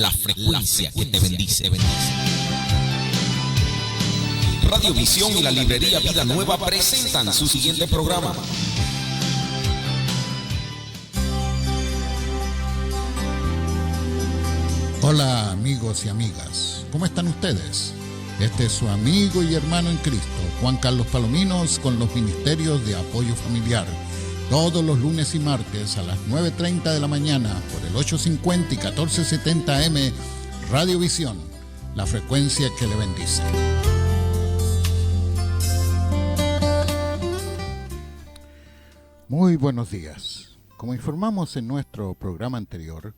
la frecuencia que te bendice. Radio Visión y la librería Vida Nueva presentan su siguiente programa. Hola amigos y amigas, ¿cómo están ustedes? Este es su amigo y hermano en Cristo, Juan Carlos Palominos, con los ministerios de apoyo familiar. Todos los lunes y martes a las 9:30 de la mañana por el 850 y 1470 AM, Radio Visión, la frecuencia que le bendice. Muy buenos días. Como informamos en nuestro programa anterior,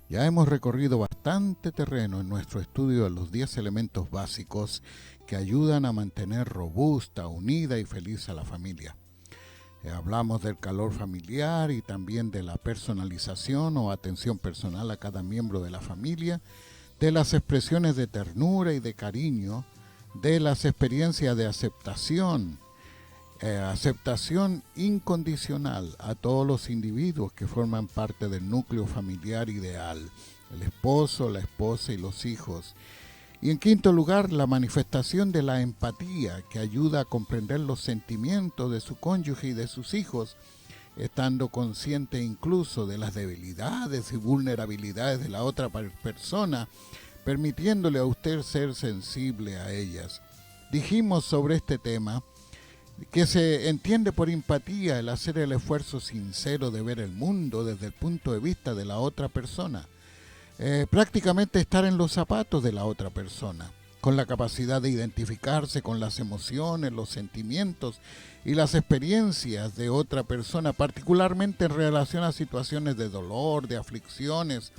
ya hemos recorrido bastante terreno en nuestro estudio de los 10 elementos básicos que ayudan a mantener robusta, unida y feliz a la familia. Hablamos del calor familiar y también de la personalización o atención personal a cada miembro de la familia, de las expresiones de ternura y de cariño, de las experiencias de aceptación incondicional a todos los individuos que forman parte del núcleo familiar ideal, el esposo, la esposa y los hijos. Y en quinto lugar, la manifestación de la empatía que ayuda a comprender los sentimientos de su cónyuge y de sus hijos, estando consciente incluso de las debilidades y vulnerabilidades de la otra persona, permitiéndole a usted ser sensible a ellas. Dijimos sobre este tema que se entiende por empatía el hacer el esfuerzo sincero de ver el mundo desde el punto de vista de la otra persona. Prácticamente estar en los zapatos de la otra persona, con la capacidad de identificarse con las emociones, los sentimientos y las experiencias de otra persona, particularmente en relación a situaciones de dolor, de aflicciones,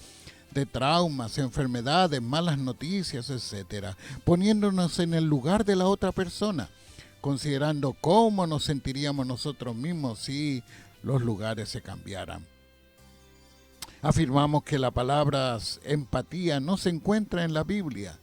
de traumas, enfermedades, malas noticias, etc., poniéndonos en el lugar de la otra persona, considerando cómo nos sentiríamos nosotros mismos si los lugares se cambiaran. Afirmamos que la palabra empatía no se encuentra en la Biblia,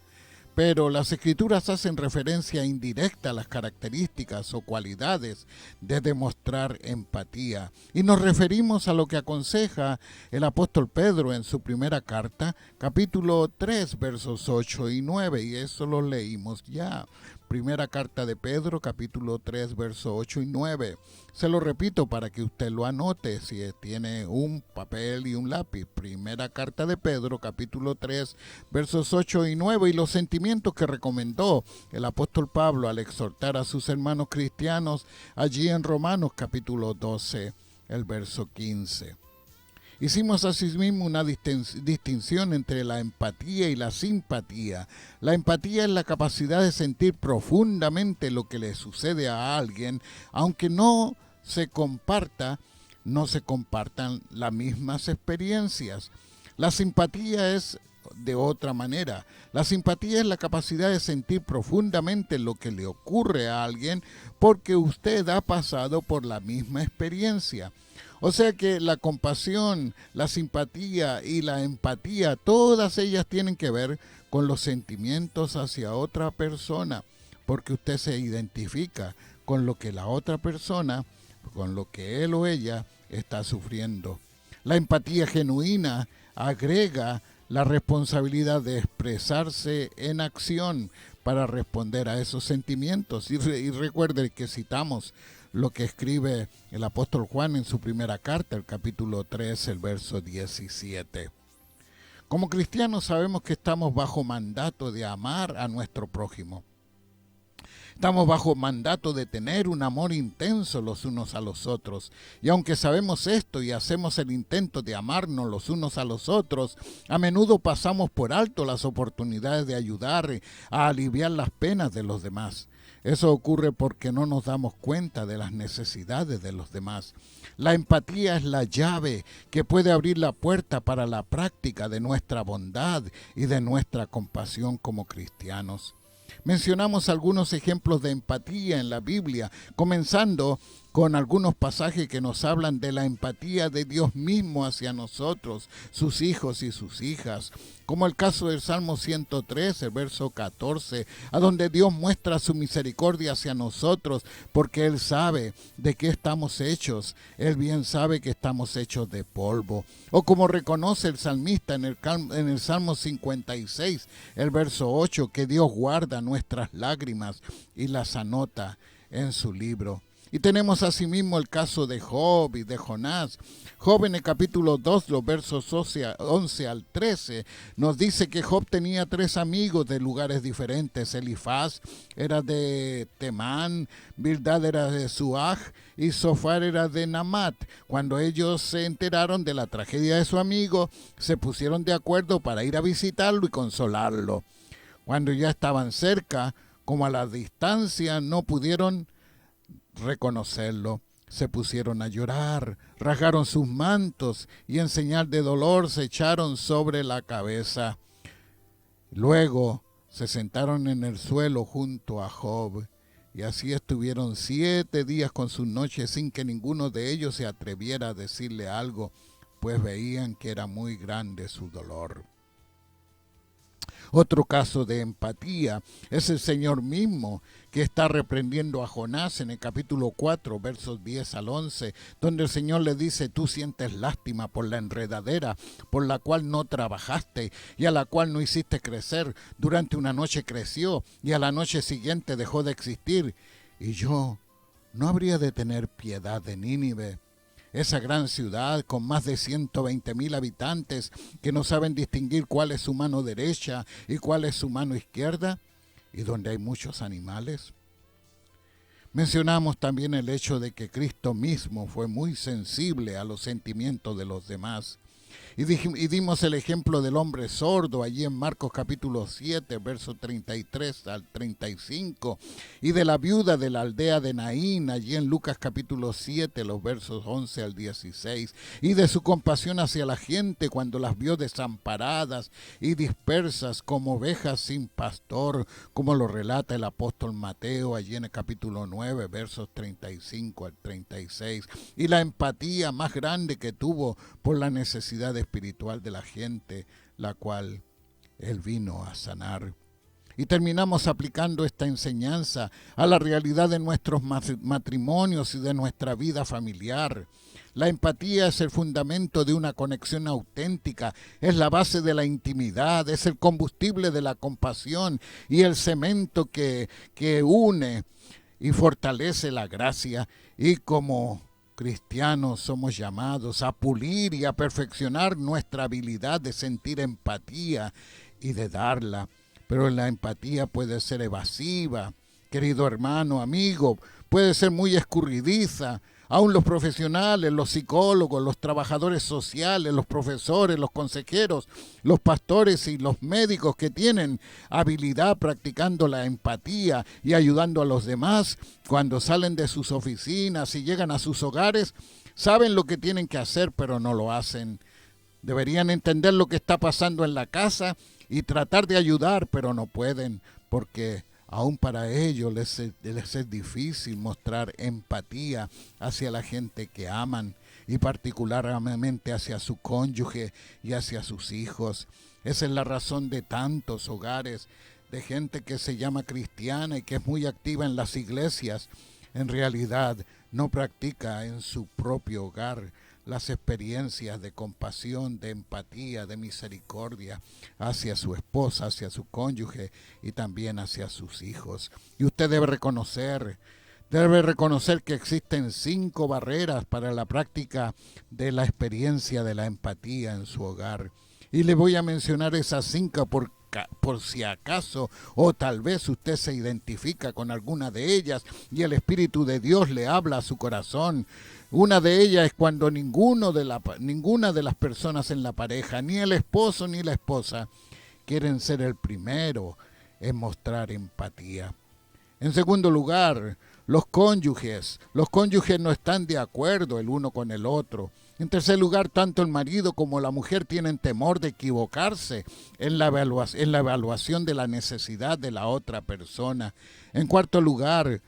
pero las Escrituras hacen referencia indirecta a las características o cualidades de demostrar empatía. Y nos referimos a lo que aconseja el apóstol Pedro en su primera carta, capítulo 3, versos 8 y 9, y eso lo leímos ya. Primera carta de Pedro, capítulo 3, versos 8 y 9. Se lo repito para que usted lo anote si tiene un papel y un lápiz. Primera carta de Pedro, capítulo 3, versos 8 y 9. Y los sentimientos que recomendó el apóstol Pablo al exhortar a sus hermanos cristianos allí en Romanos, capítulo 12, el verso 15. Hicimos asimismo una distinción entre la empatía y la simpatía. La empatía es la capacidad de sentir profundamente lo que le sucede a alguien, aunque no se compartan las mismas experiencias. La simpatía es de otra manera. La simpatía es la capacidad de sentir profundamente lo que le ocurre a alguien porque usted ha pasado por la misma experiencia. O sea que la compasión, la simpatía y la empatía, todas ellas tienen que ver con los sentimientos hacia otra persona, porque usted se identifica con lo que la otra persona, con lo que él o ella está sufriendo. La empatía genuina agrega la responsabilidad de expresarse en acción para responder a esos sentimientos. Y recuerde que citamos lo que escribe el apóstol Juan en su primera carta, el capítulo 3, el verso 17. Como cristianos sabemos que estamos bajo mandato de amar a nuestro prójimo. Estamos bajo mandato de tener un amor intenso los unos a los otros. Y aunque sabemos esto y hacemos el intento de amarnos los unos a los otros, a menudo pasamos por alto las oportunidades de ayudar a aliviar las penas de los demás. Eso ocurre porque no nos damos cuenta de las necesidades de los demás. La empatía es la llave que puede abrir la puerta para la práctica de nuestra bondad y de nuestra compasión como cristianos. Mencionamos algunos ejemplos de empatía en la Biblia, comenzando con algunos pasajes que nos hablan de la empatía de Dios mismo hacia nosotros, sus hijos y sus hijas, como el caso del Salmo 103, el verso 14, a donde Dios muestra su misericordia hacia nosotros, porque Él sabe de qué estamos hechos, Él bien sabe que estamos hechos de polvo. O como reconoce el salmista en el Salmo 56, el verso 8, que Dios guarda nuestras lágrimas y las anota en su libro. Y tenemos asimismo el caso de Job y de Jonás. Job en el capítulo 2, los versos 11 al 13, nos dice que Job tenía 3 amigos de lugares diferentes. Elifaz era de Temán, Bildad era de Suaj y Zofar era de Namat. Cuando ellos se enteraron de la tragedia de su amigo, se pusieron de acuerdo para ir a visitarlo y consolarlo. Cuando ya estaban cerca, como a la distancia, no pudieron reconocerlo. Se pusieron a llorar, rasgaron sus mantos y en señal de dolor se echaron sobre la cabeza. Luego se sentaron en el suelo junto a Job y así estuvieron 7 días con sus noches sin que ninguno de ellos se atreviera a decirle algo, pues veían que era muy grande su dolor. Otro caso de empatía es el Señor mismo, que está reprendiendo a Jonás en el capítulo 4, versos 10 al 11, donde el Señor le dice: tú sientes lástima por la enredadera, por la cual no trabajaste y a la cual no hiciste crecer. Durante una noche creció y a la noche siguiente dejó de existir. Y yo no habría de tener piedad de Nínive, esa gran ciudad con más de 120,000 habitantes que no saben distinguir cuál es su mano derecha y cuál es su mano izquierda, y donde hay muchos animales. Mencionamos también el hecho de que Cristo mismo fue muy sensible a los sentimientos de los demás. Y dimos el ejemplo del hombre sordo allí en Marcos capítulo 7, versos 33 al 35, y de la viuda de la aldea de Naín allí en Lucas capítulo 7, los versos 11 al 16, y de su compasión hacia la gente cuando las vio desamparadas y dispersas como ovejas sin pastor, como lo relata el apóstol Mateo allí en el capítulo 9, versos 35 al 36, y la empatía más grande que tuvo por la necesidad espiritual de la gente, la cual Él vino a sanar. Y terminamos aplicando esta enseñanza a la realidad de nuestros matrimonios y de nuestra vida familiar. La empatía es el fundamento de una conexión auténtica, es la base de la intimidad, es el combustible de la compasión y el cemento que une y fortalece la gracia. Y como cristianos somos llamados a pulir y a perfeccionar nuestra habilidad de sentir empatía y de darla. Pero la empatía puede ser evasiva, querido hermano, amigo, puede ser muy escurridiza. Aún los profesionales, los psicólogos, los trabajadores sociales, los profesores, los consejeros, los pastores y los médicos que tienen habilidad practicando la empatía y ayudando a los demás, cuando salen de sus oficinas y llegan a sus hogares, saben lo que tienen que hacer, pero no lo hacen. Deberían entender lo que está pasando en la casa y tratar de ayudar, pero no pueden, porque aún para ellos les es difícil mostrar empatía hacia la gente que aman y particularmente hacia su cónyuge y hacia sus hijos. Esa es la razón de tantos hogares, de gente que se llama cristiana y que es muy activa en las iglesias. En realidad no practica en su propio hogar las experiencias de compasión, de empatía, de misericordia hacia su esposa, hacia su cónyuge y también hacia sus hijos. Y usted debe reconocer que existen 5 barreras para la práctica de la experiencia de la empatía en su hogar. Y le voy a mencionar esas 5 por si acaso o tal vez usted se identifica con alguna de ellas y el Espíritu de Dios le habla a su corazón. Una de ellas es cuando ninguna de las personas en la pareja, ni el esposo ni la esposa, quieren ser el primero en mostrar empatía. En segundo lugar, los cónyuges no están de acuerdo el uno con el otro. En tercer lugar, tanto el marido como la mujer tienen temor de equivocarse en la evaluación de la necesidad de la otra persona. En cuarto lugar,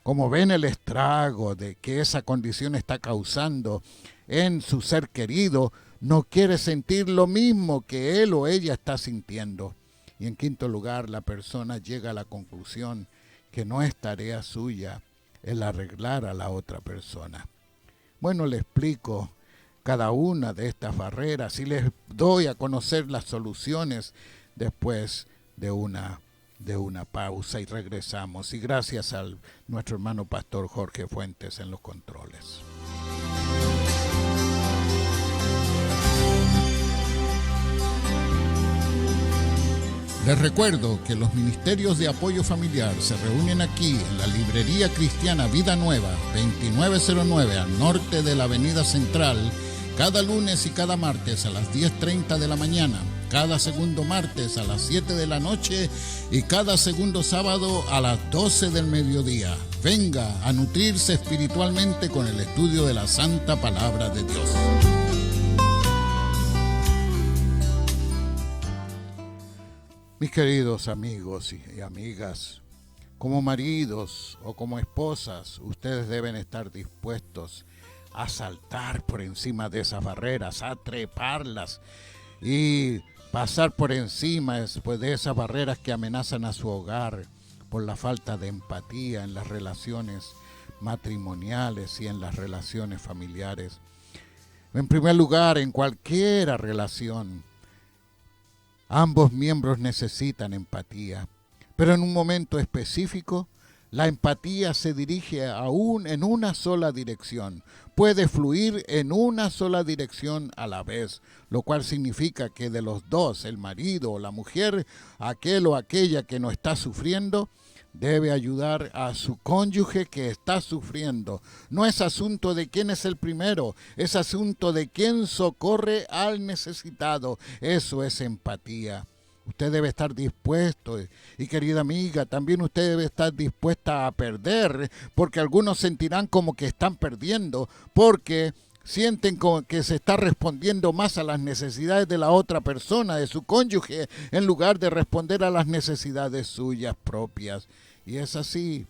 como ven el estrago de que esa condición está causando en su ser querido, no quiere sentir lo mismo que él o ella está sintiendo. Y en quinto lugar, la persona llega a la conclusión que no es tarea suya el arreglar a la otra persona. Bueno, le explico cada una de estas barreras y les doy a conocer las soluciones después de una pausa y regresamos. Y gracias a nuestro hermano pastor Jorge Fuentes en los controles. Les recuerdo que los ministerios de apoyo familiar se reúnen aquí en la Librería Cristiana Vida Nueva, 2909 al norte de la Avenida Central, cada lunes y cada martes a las 10:30 de la mañana, cada segundo martes a las 7 de la noche y cada segundo sábado a las 12 del mediodía. Venga a nutrirse espiritualmente con el estudio de la Santa Palabra de Dios. Mis queridos amigos y amigas, como maridos o como esposas, ustedes deben estar dispuestos a saltar por encima de esas barreras, a treparlas y pasar por encima después de esas barreras que amenazan a su hogar por la falta de empatía en las relaciones matrimoniales y en las relaciones familiares. En primer lugar, en cualquier relación, ambos miembros necesitan empatía, pero en un momento específico, la empatía se dirige en una sola dirección, puede fluir en una sola dirección a la vez, lo cual significa que de los dos, el marido o la mujer, aquel o aquella que no está sufriendo, debe ayudar a su cónyuge que está sufriendo. No es asunto de quién es el primero, es asunto de quién socorre al necesitado. Eso es empatía. Usted debe estar dispuesto, y querida amiga, también usted debe estar dispuesta a perder, porque algunos sentirán como que están perdiendo, porque sienten como que se está respondiendo más a las necesidades de la otra persona, de su cónyuge, en lugar de responder a las necesidades suyas propias. Y es así.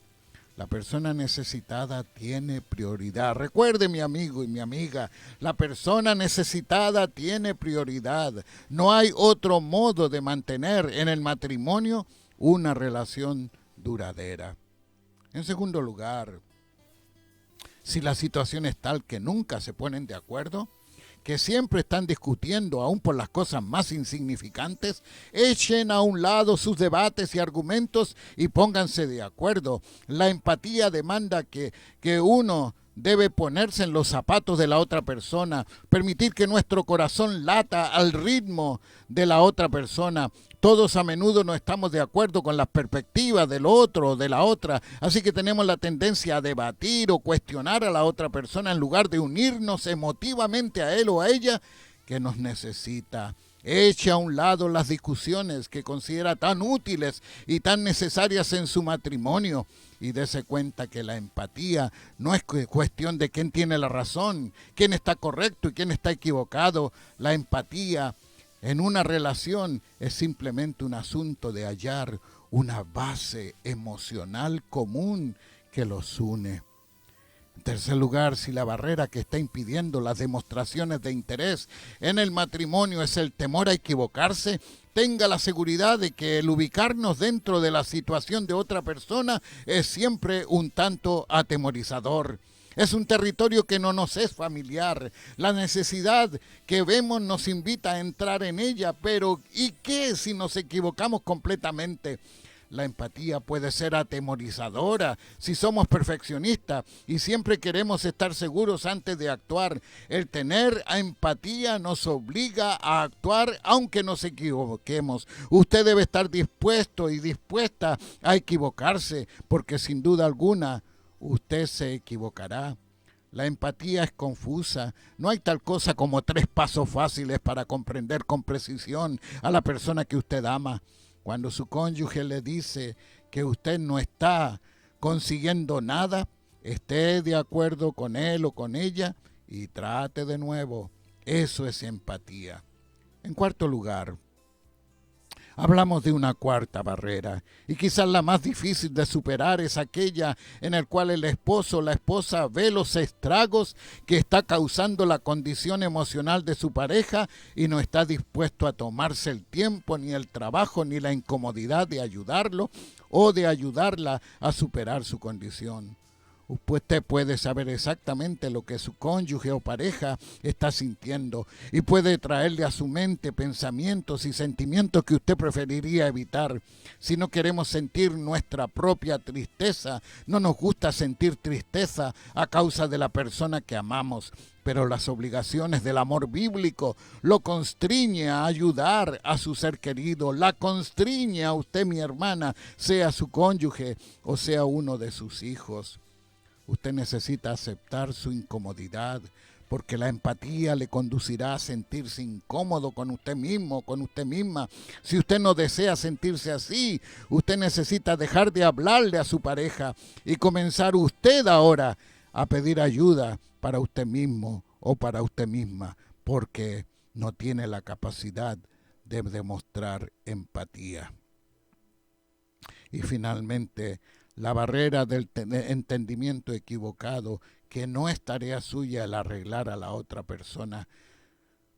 La persona necesitada tiene prioridad. Recuerde, mi amigo y mi amiga, la persona necesitada tiene prioridad. No hay otro modo de mantener en el matrimonio una relación duradera. En segundo lugar, si la situación es tal que nunca se ponen de acuerdo, que siempre están discutiendo aún por las cosas más insignificantes, echen a un lado sus debates y argumentos y pónganse de acuerdo. La empatía demanda que uno debe ponerse en los zapatos de la otra persona, permitir que nuestro corazón lata al ritmo de la otra persona. Todos a menudo no estamos de acuerdo con las perspectivas del otro o de la otra, así que tenemos la tendencia a debatir o cuestionar a la otra persona en lugar de unirnos emotivamente a él o a ella que nos necesita. Eche a un lado las discusiones que considera tan útiles y tan necesarias en su matrimonio y dése cuenta que la empatía no es cuestión de quién tiene la razón, quién está correcto y quién está equivocado. La empatía en una relación es simplemente un asunto de hallar una base emocional común que los une. En tercer lugar, si la barrera que está impidiendo las demostraciones de interés en el matrimonio es el temor a equivocarse, tenga la seguridad de que el ubicarnos dentro de la situación de otra persona es siempre un tanto atemorizador. Es un territorio que no nos es familiar. La necesidad que vemos nos invita a entrar en ella, pero ¿y qué si nos equivocamos completamente? La empatía puede ser atemorizadora si somos perfeccionistas y siempre queremos estar seguros antes de actuar. El tener empatía nos obliga a actuar aunque nos equivoquemos. Usted debe estar dispuesto y dispuesta a equivocarse, porque sin duda alguna usted se equivocará. La empatía es confusa. No hay tal cosa como 3 pasos fáciles para comprender con precisión a la persona que usted ama. Cuando su cónyuge le dice que usted no está consiguiendo nada, esté de acuerdo con él o con ella y trate de nuevo. Eso es empatía. En cuarto lugar, Hablamos de una cuarta barrera, y quizás la más difícil de superar es aquella en la cual el esposo o la esposa ve los estragos que está causando la condición emocional de su pareja y no está dispuesto a tomarse el tiempo, ni el trabajo, ni la incomodidad de ayudarlo o de ayudarla a superar su condición. Usted puede saber exactamente lo que su cónyuge o pareja está sintiendo y puede traerle a su mente pensamientos y sentimientos que usted preferiría evitar. Si no queremos sentir nuestra propia tristeza, no nos gusta sentir tristeza a causa de la persona que amamos, pero las obligaciones del amor bíblico lo constriñe a ayudar a su ser querido, la constriñe a usted, mi hermana, sea su cónyuge o sea uno de sus hijos. Usted necesita aceptar su incomodidad, porque la empatía le conducirá a sentirse incómodo con usted mismo, con usted misma. Si usted no desea sentirse así, usted necesita dejar de hablarle a su pareja y comenzar usted ahora a pedir ayuda para usted mismo o para usted misma, porque no tiene la capacidad de demostrar empatía. Y finalmente, la barrera del entendimiento equivocado, que no es tarea suya el arreglar a la otra persona.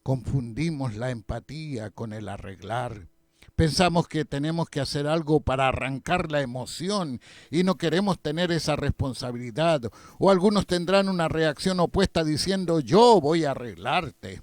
Confundimos la empatía con el arreglar. Pensamos que tenemos que hacer algo para arrancar la emoción y no queremos tener esa responsabilidad. O algunos tendrán una reacción opuesta diciendo, yo voy a arreglarte.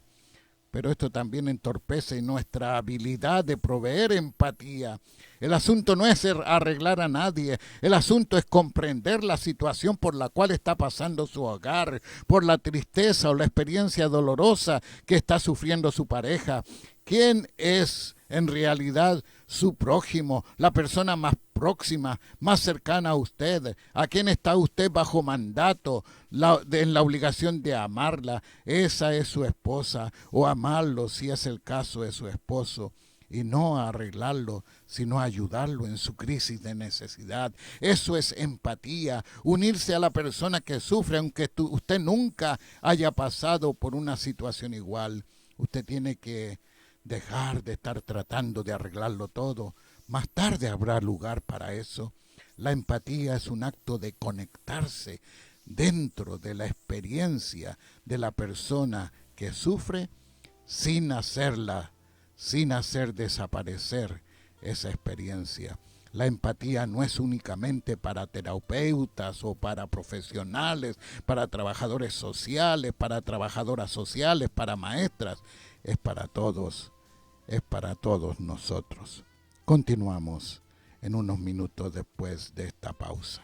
Pero esto también entorpece nuestra habilidad de proveer empatía. El asunto no es arreglar a nadie, el asunto es comprender la situación por la cual está pasando su hogar, por la tristeza o la experiencia dolorosa que está sufriendo su pareja. ¿Quién es en realidad su prójimo, la persona más próxima, más cercana a usted? ¿A quién está usted bajo mandato, en la obligación de amarla? Esa es su esposa, o amarlo si es el caso de su esposo. Y no arreglarlo, sino ayudarlo en su crisis de necesidad. Eso es empatía, unirse a la persona que sufre, aunque usted nunca haya pasado por una situación igual. Usted tiene que dejar de estar tratando de arreglarlo todo. Más tarde habrá lugar para eso. La empatía es un acto de conectarse dentro de la experiencia de la persona que sufre sin hacer desaparecer esa experiencia. La empatía no es únicamente para terapeutas o para profesionales, para trabajadores sociales, para trabajadoras sociales, para maestras. Es para todos nosotros. Continuamos en unos minutos después de esta pausa.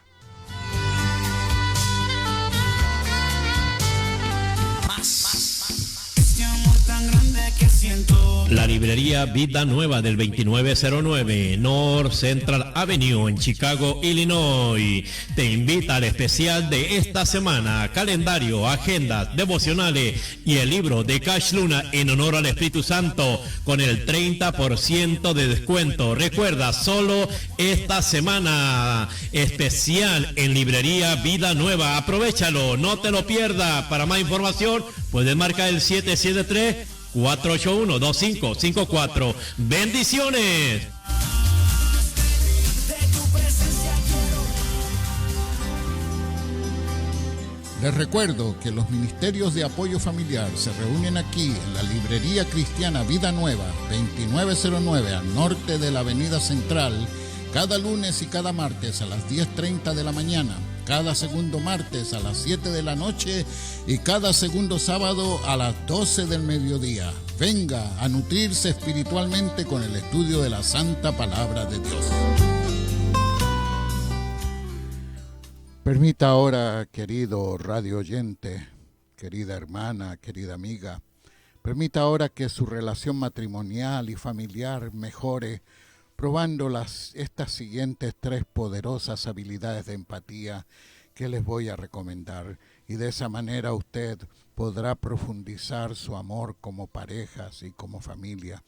La librería Vida Nueva del 2909 North Central Avenue en Chicago, Illinois, te invita al especial de esta semana: calendario, agendas, devocionales y el libro de Cash Luna en honor al Espíritu Santo con el 30% de descuento. Recuerda, solo esta semana, especial en librería Vida Nueva. Aprovéchalo, no te lo pierdas. Para más información puedes marcar el 773-481-2554. ¡Bendiciones! Les recuerdo que los ministerios de apoyo familiar se reúnen aquí en la librería cristiana Vida Nueva, 2909 al norte de la Avenida Central, cada lunes y cada martes a las 10:30 de la mañana, cada segundo martes a las 7 de la noche y cada segundo sábado a las 12 del mediodía. Venga a nutrirse espiritualmente con el estudio de la Santa Palabra de Dios. Permita ahora, querido radio oyente, querida hermana, querida amiga, permita ahora que su relación matrimonial y familiar mejore probando estas siguientes 3 poderosas habilidades de empatía que les voy a recomendar, y de esa manera usted podrá profundizar su amor como parejas y como familia.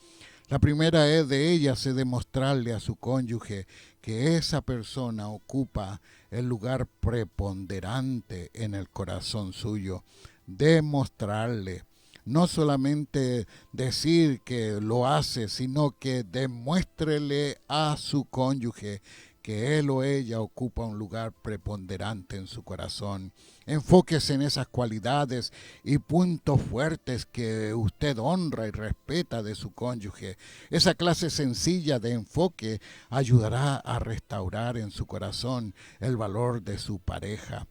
La primera de ellas es demostrarle a su cónyuge que esa persona ocupa el lugar preponderante en el corazón suyo. Demostrarle. no solamente decir que lo hace, sino que demuéstrele a su cónyuge que él o ella ocupa un lugar preponderante en su corazón. Enfóquese en esas cualidades y puntos fuertes que usted honra y respeta de su cónyuge. Esa clase sencilla de enfoque ayudará a restaurar en su corazón el valor de su pareja.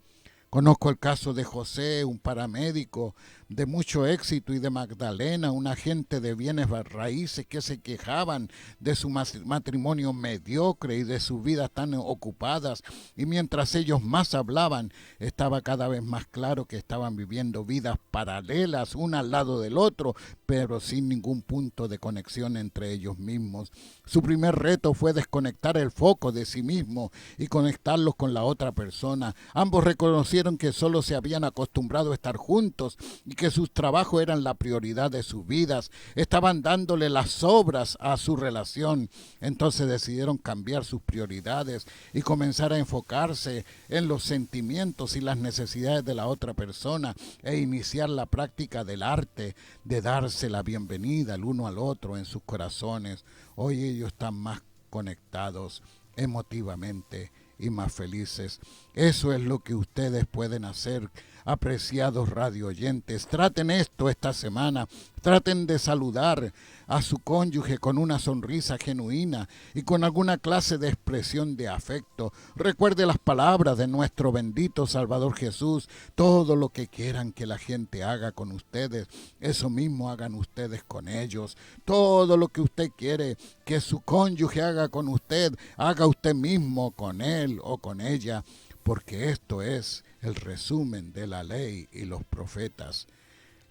Conozco el caso de José, un paramédico de mucho éxito, y de Magdalena, un agente de bienes raíces, que se quejaban de su matrimonio mediocre y de sus vidas tan ocupadas. Y mientras ellos más hablaban, estaba cada vez más claro que estaban viviendo vidas paralelas, una al lado del otro, pero sin ningún punto de conexión entre ellos mismos. Su primer reto fue desconectar el foco de sí mismo y conectarlos con la otra persona. Ambos reconocieron que solo se habían acostumbrado a estar juntos y que sus trabajos eran la prioridad de sus vidas. Estaban dándole las obras a su relación. Entonces decidieron cambiar sus prioridades y comenzar a enfocarse en los sentimientos y las necesidades de la otra persona, e iniciar la práctica del arte de darse la bienvenida el uno al otro en sus corazones. Hoy ellos están más conectados emotivamente y más felices. Eso es lo que ustedes pueden hacer, apreciados radio oyentes. Traten esto esta semana. Traten de saludar a su cónyuge con una sonrisa genuina y con alguna clase de expresión de afecto. Recuerde las palabras de nuestro bendito Salvador Jesús: todo lo que quieran que la gente haga con ustedes, eso mismo hagan ustedes con ellos. Todo lo que usted quiere que su cónyuge haga con usted, haga usted mismo con él o con ella, porque esto es el resumen de la ley y los profetas.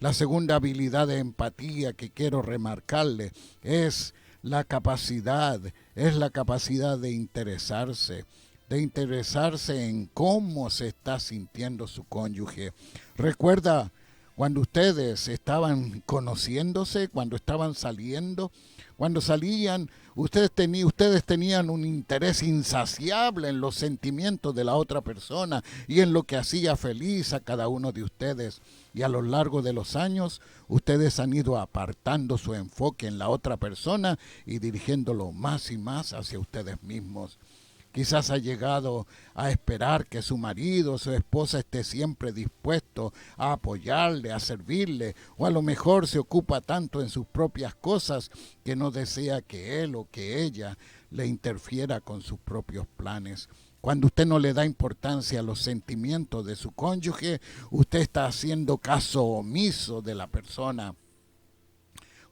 La segunda habilidad de empatía que quiero remarcarle es la capacidad de interesarse en cómo se está sintiendo su cónyuge. Recuerda cuando ustedes estaban conociéndose, cuando estaban saliendo, cuando salían, ustedes tenían un interés insaciable en los sentimientos de la otra persona y en lo que hacía feliz a cada uno de ustedes. Y a lo largo de los años, ustedes han ido apartando su enfoque en la otra persona y dirigiéndolo más y más hacia ustedes mismos. Quizás ha llegado a esperar que su marido o su esposa esté siempre dispuesto a apoyarle, a servirle, o a lo mejor se ocupa tanto en sus propias cosas que no desea que él o que ella le interfiera con sus propios planes. Cuando usted no le da importancia a los sentimientos de su cónyuge, usted está haciendo caso omiso de la persona.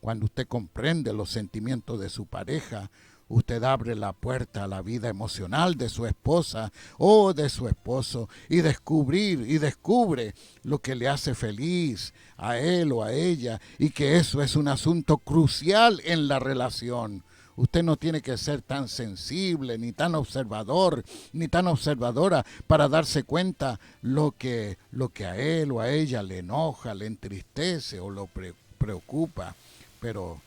Cuando usted comprende los sentimientos de su pareja, usted abre la puerta a la vida emocional de su esposa o de su esposo y descubre lo que le hace feliz a él o a ella, y que eso es un asunto crucial en la relación. Usted no tiene que ser tan sensible, ni tan observador, ni tan observadora para darse cuenta lo que a él o a ella le enoja, le entristece o lo preocupa. Pero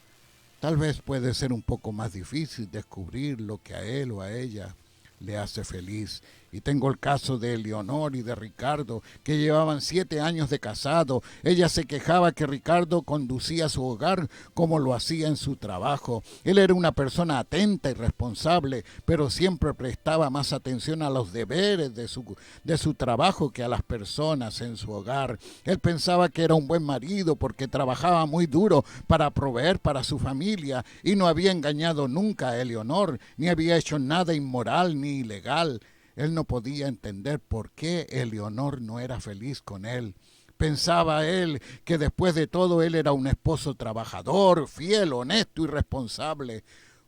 tal vez puede ser un poco más difícil descubrir lo que a él o a ella le hace feliz. Y tengo el caso de Eleonor y de Ricardo, que llevaban 7 años de casado. Ella se quejaba que Ricardo conducía su hogar como lo hacía en su trabajo. Él era una persona atenta y responsable, pero siempre prestaba más atención a los deberes de su trabajo que a las personas en su hogar. Él pensaba que era un buen marido porque trabajaba muy duro para proveer para su familia y no había engañado nunca a Eleonor, ni había hecho nada inmoral ni ilegal. Él no podía entender por qué Eleonor no era feliz con él. Pensaba él que después de todo él era un esposo trabajador, fiel, honesto y responsable.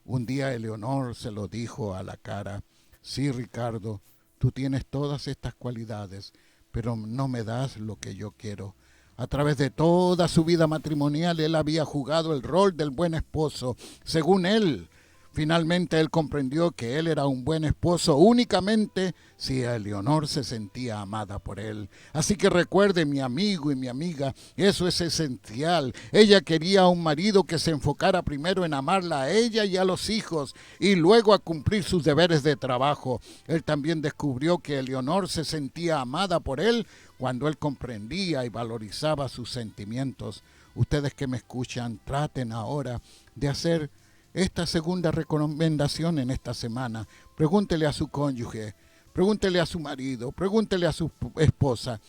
Un día Eleonor se lo dijo a la cara: sí, Ricardo, tú tienes todas estas cualidades, pero no me das lo que yo quiero. A través de toda su vida matrimonial él había jugado el rol del buen esposo, según él. Finalmente él comprendió que él era un buen esposo únicamente si Eleonor se sentía amada por él. Así que recuerde, mi amigo y mi amiga, eso es esencial. Ella quería a un marido que se enfocara primero en amarla a ella y a los hijos, y luego a cumplir sus deberes de trabajo. Él también descubrió que Eleonor se sentía amada por él cuando él comprendía y valorizaba sus sentimientos. ustedes que me escuchan, traten ahora de hacer esta segunda recomendación en esta semana. Pregúntele a su cónyuge, pregúntele a su marido, pregúntele a su esposa,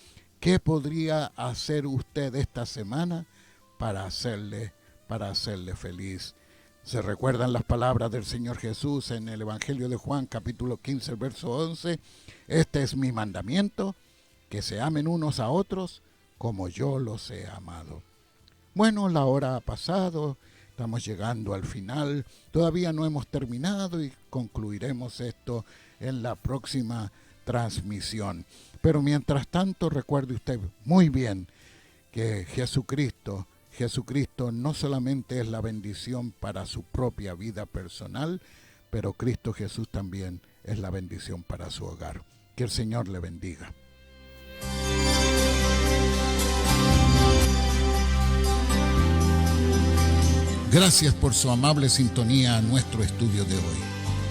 ¿qué podría hacer usted esta semana para hacerle feliz? ¿Se recuerdan las palabras del Señor Jesús en el Evangelio de Juan, capítulo 15, verso 11? Este es mi mandamiento, que se amen unos a otros como yo los he amado. Bueno, la hora ha pasado, estamos llegando al final, todavía no hemos terminado y concluiremos esto en la próxima transmisión. Pero mientras tanto, recuerde usted muy bien que Jesucristo no solamente es la bendición para su propia vida personal, pero Cristo Jesús también es la bendición para su hogar. Que el Señor le bendiga. Gracias por su amable sintonía a nuestro estudio de hoy.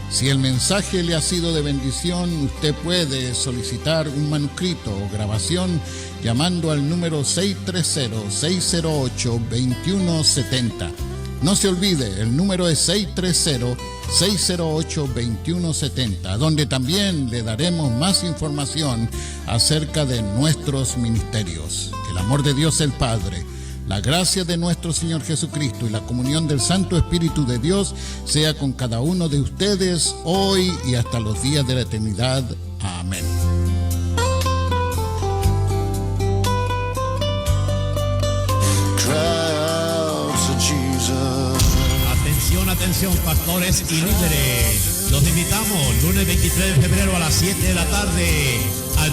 Si el mensaje le ha sido de bendición, usted puede solicitar un manuscrito o grabación llamando al número 630-608-2170. No se olvide, el número es 630-608-2170, donde también le daremos más información acerca de nuestros ministerios. El amor de Dios el Padre, la gracia de nuestro Señor Jesucristo y la comunión del Santo Espíritu de Dios sea con cada uno de ustedes hoy y hasta los días de la eternidad. Amén. Atención, pastores y líderes. Los invitamos lunes 23 de febrero a las 7 de la tarde al